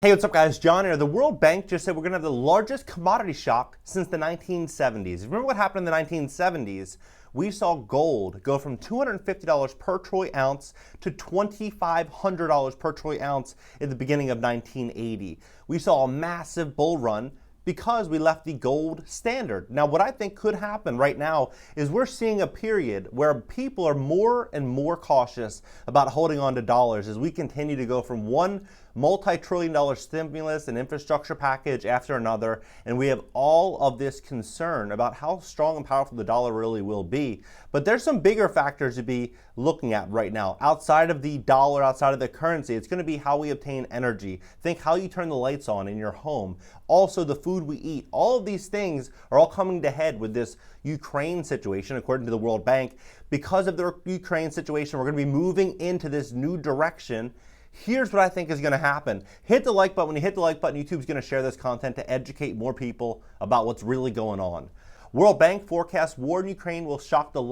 Hey, what's up guys? John here. The World Bank just said we're going to have the largest commodity shock since the 1970s. Remember what happened in the 1970s? We saw gold go from $250 per troy ounce to $2,500 per troy ounce at the beginning of 1980. We saw a massive bull run because we left the gold standard. Now, what I think could happen right now is we're seeing a period where people are more and more cautious about holding on to dollars as we continue to go from one multi-trillion-dollar stimulus and infrastructure package after another, and we have all of this concern about how strong and powerful the dollar really will be. But there's some bigger factors to be looking at right now. Outside of the dollar, outside of the currency, it's going to be how we obtain energy. Think how you turn the lights on in your home. Also, the food we eat. All of these things are all coming to head with this Ukraine situation, according to the World Bank. Because of the Ukraine situation, we're going to be moving into this new direction. Here's what I think is going to happen. Hit the like button. When you hit the like button, YouTube's going to share this content to educate more people about what's really going on. World Bank forecasts war in Ukraine will cause the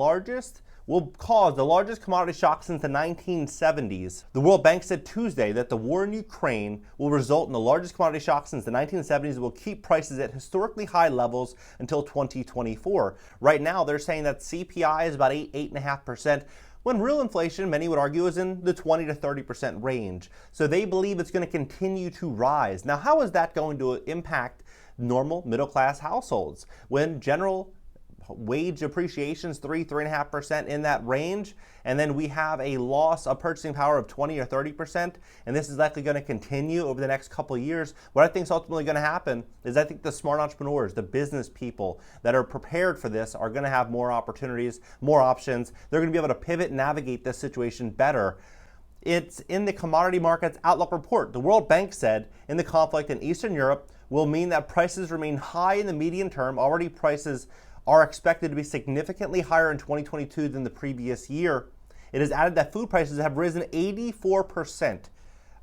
largest commodity shock since the 1970s. The World Bank said Tuesday that the war in Ukraine will result in the largest commodity shock since the 1970s and will keep prices at historically high levels until 2024. Right now, they're saying that CPI is about 8.5%. When real inflation, many would argue, is in the 20 to 30% range. So they believe it's going to continue to rise. Now, how is that going to impact normal middle-class households? When general wage appreciation is 3.5% in that range, and then we have a loss of purchasing power of 20 or 30%, and this is likely going to continue over the next couple of years. What I think is ultimately going to happen is I think the smart entrepreneurs, the business people that are prepared for this are going to have more opportunities, more options. They're going to be able to pivot and navigate this situation better. It's in the commodity markets outlook report. The World Bank said in the conflict in Eastern Europe will mean that prices remain high in the medium term. Already prices are expected to be significantly higher in 2022 than the previous year. It is added that food prices have risen 84%.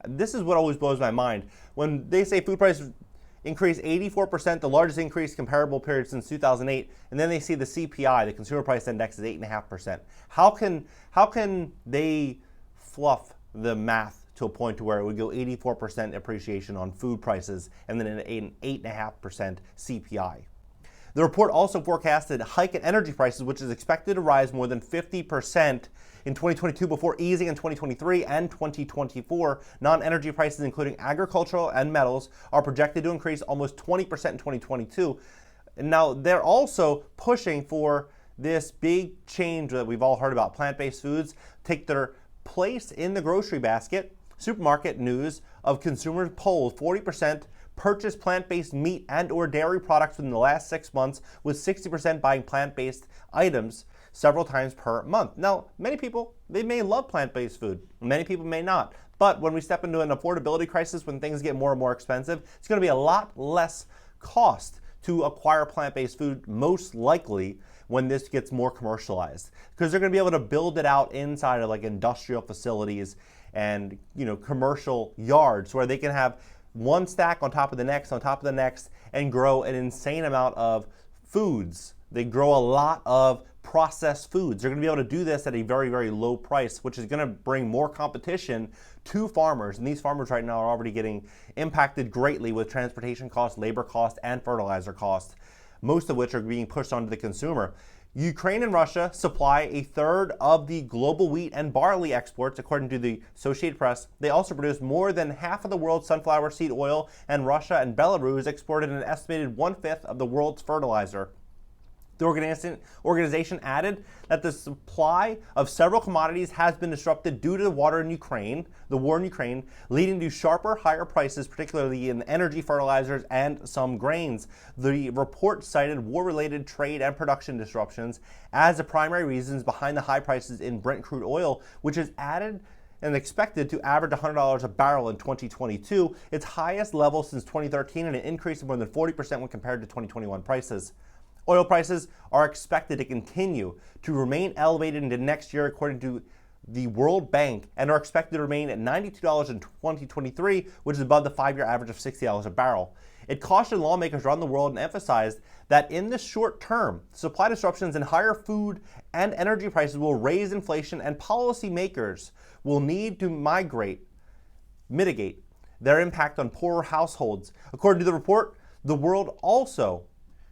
This is what always blows my mind. When they say food prices increased 84%, the largest increase comparable period since 2008, and then they see the CPI, the Consumer Price Index, is 8.5%. How can they fluff the math to a point to where it would go 84% appreciation on food prices and then an 8.5% CPI? The report also forecasted a hike in energy prices, which is expected to rise more than 50% in 2022 before easing in 2023 and 2024. Non-energy prices, including agricultural and metals, are projected to increase almost 20% in 2022. Now, they're also pushing for this big change that we've all heard about. Plant-based foods take their place in the grocery basket. Supermarket news of consumers polled 40% purchased plant-based meat and or dairy products within the last 6 months, with 60% buying plant-based items several times per month. Now, many people, they may love plant-based food. Many people may not. But when we step into an affordability crisis, when things get more and more expensive, it's going to be a lot less cost to acquire plant-based food, most likely when this gets more commercialized, because they're going to be able to build it out inside of like industrial facilities and commercial yards where they can have one stack on top of the next, on top of the next, and grow an insane amount of foods. They grow a lot of processed foods. They're going to be able to do this at a very, very low price, which is going to bring more competition to farmers. And these farmers right now are already getting impacted greatly with transportation costs, labor costs, and fertilizer costs, most of which are being pushed onto the consumer. Ukraine and Russia supply a third of the global wheat and barley exports, according to the Associated Press. They also produce more than half of the world's sunflower seed oil, and Russia and Belarus exported an estimated 1/5 of the world's fertilizer. The organization added that the supply of several commodities has been disrupted due to the war in Ukraine, leading to sharper, higher prices, particularly in energy, fertilizers, and some grains. The report cited war-related trade and production disruptions as the primary reasons behind the high prices in Brent crude oil, which is added and expected to average $100 a barrel in 2022, its highest level since 2013, and an increase of more than 40% when compared to 2021 prices. Oil prices are expected to continue to remain elevated into next year, according to the World Bank, and are expected to remain at $92 in 2023, which is above the 5-year average of $60 a barrel. It cautioned lawmakers around the world and emphasized that in the short term, supply disruptions and higher food and energy prices will raise inflation, and policymakers will need to mitigate their impact on poorer households. According to the report, the world also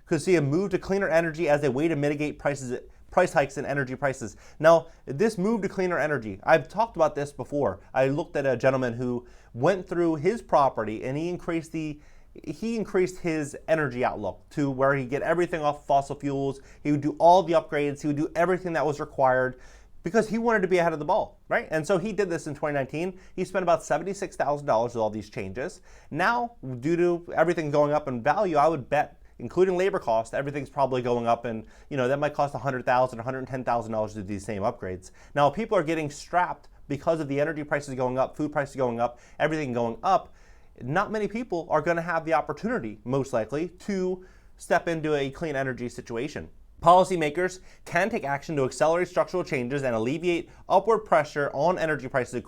could see a move to cleaner energy as a way to mitigate price hikes in energy prices. Now, this move to cleaner energy, I've talked about this before. I looked at a gentleman who went through his property and he increased his energy outlook to where he'd get everything off fossil fuels. He would do all the upgrades. He would do everything that was required because he wanted to be ahead of the ball, right? And so he did this in 2019. He spent about $76,000 with all these changes. Now, due to everything going up in value, I would bet, including labor costs, everything's probably going up, and that might cost $100,000, $110,000 to do these same upgrades. Now, people are getting strapped because of the energy prices going up, food prices going up, everything going up. Not many people are going to have the opportunity, most likely, to step into a clean energy situation. Policymakers can take action to accelerate structural changes and alleviate upward pressure on energy prices,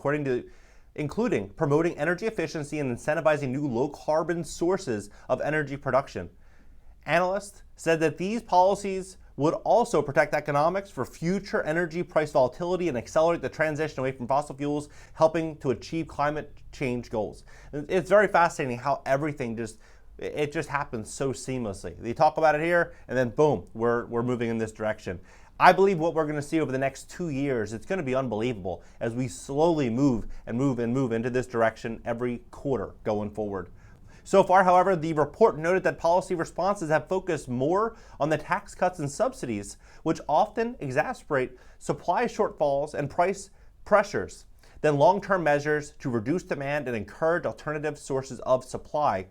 including promoting energy efficiency and incentivizing new low-carbon sources of energy production. Analysts said that these policies would also protect economics for future energy price volatility and accelerate the transition away from fossil fuels, helping to achieve climate change goals. It's very fascinating how everything just happens so seamlessly. They talk about it here, and then boom, we're moving in this direction. I believe what we're going to see over the next 2 years, it's going to be unbelievable as we slowly move into this direction every quarter going forward. So far, however, the report noted that policy responses have focused more on the tax cuts and subsidies, which often exacerbate supply shortfalls and price pressures, than long-term measures to reduce demand and encourage alternative sources of supply.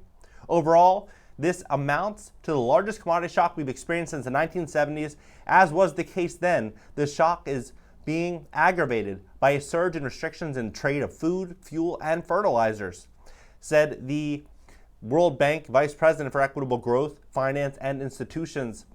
Overall, this amounts to the largest commodity shock we've experienced since the 1970s. As was the case then, the shock is being aggravated by a surge in restrictions in trade of food, fuel, and fertilizers, said the World Bank Vice President for Equitable Growth, Finance, and Institutions.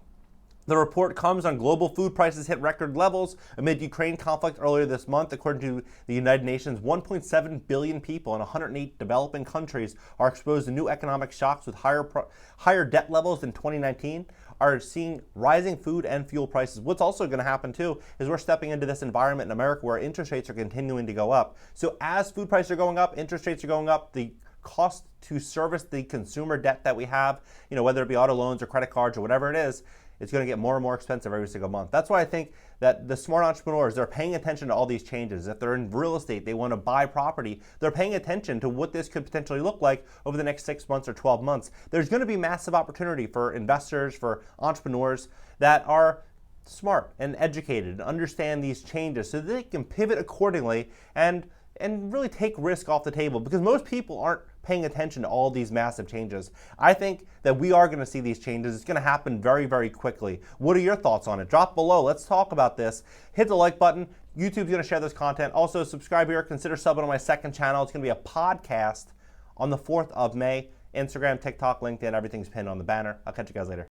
The report comes on global food prices hit record levels amid Ukraine conflict earlier this month. According to the United Nations, 1.7 billion people in 108 developing countries are exposed to new economic shocks with higher debt levels than 2019, are seeing rising food and fuel prices. What's also going to happen too is we're stepping into this environment in America where interest rates are continuing to go up. So as food prices are going up, interest rates are going up, the cost to service the consumer debt that we have, whether it be auto loans or credit cards or whatever it is, it's going to get more and more expensive every single month. That's why I think that the smart entrepreneurs, they're paying attention to all these changes. If they're in real estate, they want to buy property, they're paying attention to what this could potentially look like over the next 6 months or 12 months. There's going to be massive opportunity for investors, for entrepreneurs that are smart and educated and understand these changes so that they can pivot accordingly and really take risk off the table, because most people aren't paying attention to all these massive changes. I think that we are going to see these changes. It's going to happen very, very quickly. What are your thoughts on it? Drop below. Let's talk about this. Hit the like button. YouTube's going to share this content. Also, subscribe here. Consider subbing on my second channel. It's going to be a podcast on the 4th of May. Instagram, TikTok, LinkedIn, everything's pinned on the banner. I'll catch you guys later.